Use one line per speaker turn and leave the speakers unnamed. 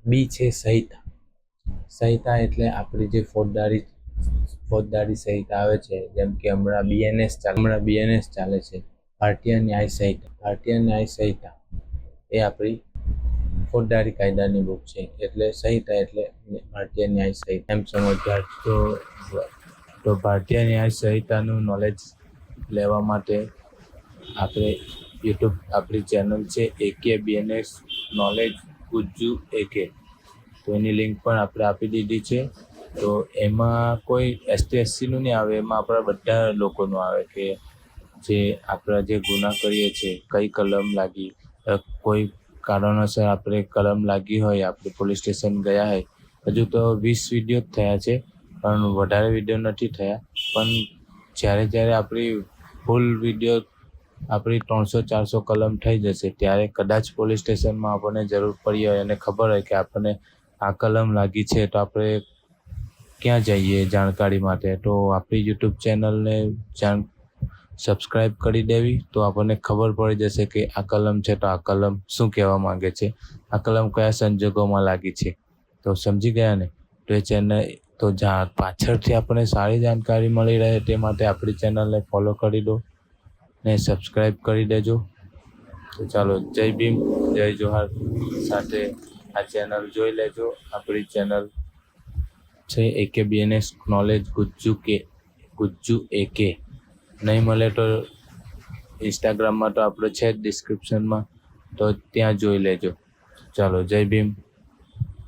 બી છે સંહિતા. સંહિતા એટલે આપણી જે ફોજદારી સંહિતા આવે છે, જેમ કે હમણાં બીએનએસ ચાલે છે, ભારતીય ન્યાય સંહિતા. ભારતીય ન્યાય સંહિતા એ આપણી ફોજદારી કાયદાની બુક છે, એટલે સંહિતા એટલે ભારતીય ન્યાય સંહિતા એમ સમજવા. તો ભારતીય ન્યાય સંહિતાનું નોલેજ લેવા માટે આપણે યુટ્યુબ આપણી ચેનલ છે એકે બીએનએસ નોલેજ ગુજ્જુ એકે, તો એની લિંક પણ આપણે આપી દીધી છે. તો એમાં કોઈ એસટી-એસસીનું નહીં આવે, એમાં આપણા બધા લોકોનું આવે કે જે આપણા જે ગુના કરીએ છીએ, કઈ કલમ લાગી, કોઈ કારણોસર આપણે કલમ લાગી હોય, આપણે પોલીસ સ્ટેશન ગયા હોય. હજુ તો 20 વિડીયો જ થયા છે, પણ વધારે વિડીયો નથી થયા. પણ જ્યારે આપણી ફૂલ વિડીયો આપણી 300-400 કલમ થઈ જશે, ત્યારે કદાચ પોલીસ સ્ટેશનમાં આપણને જરૂર પડી હોય અને ખબર હોય કે આપણને આ કલમ લાગી છે, તો આપણે ક્યાં જઈએ જાણકારી માટે? તો આપણી યુટ્યુબ ચેનલને સબસ્ક્રાઈબ કરી દેવી, તો આપણને ખબર પડી જશે કે આ કલમ છે, તો આ કલમ શું કહેવા માંગે છે, આ કલમ કયા સંજોગોમાં લાગી છે. તો સમજી ગયા ને? તો એ ચેનલ તો પાછળથી આપણને સારી જાણકારી મળી રહે તે માટે આપણી ચેનલને ફોલો કરી દો ને સબસ્ક્રાઈબ કરી દેજો. તો ચાલો, જય ભીમ, જય જોહાર. સાથે આ ચેનલ જોઈ લેજો. આપણી ચેનલ છે એકે બીએનએસ નોલેજ ગુજ્જુ એકે. નહીં મળે તો ઇન્સ્ટાગ્રામમાં તો આપણે છે જ ડિસ્ક્રિપ્શનમાં, તો ત્યાં જોઈ લેજો. ચાલો, જય ભીમ.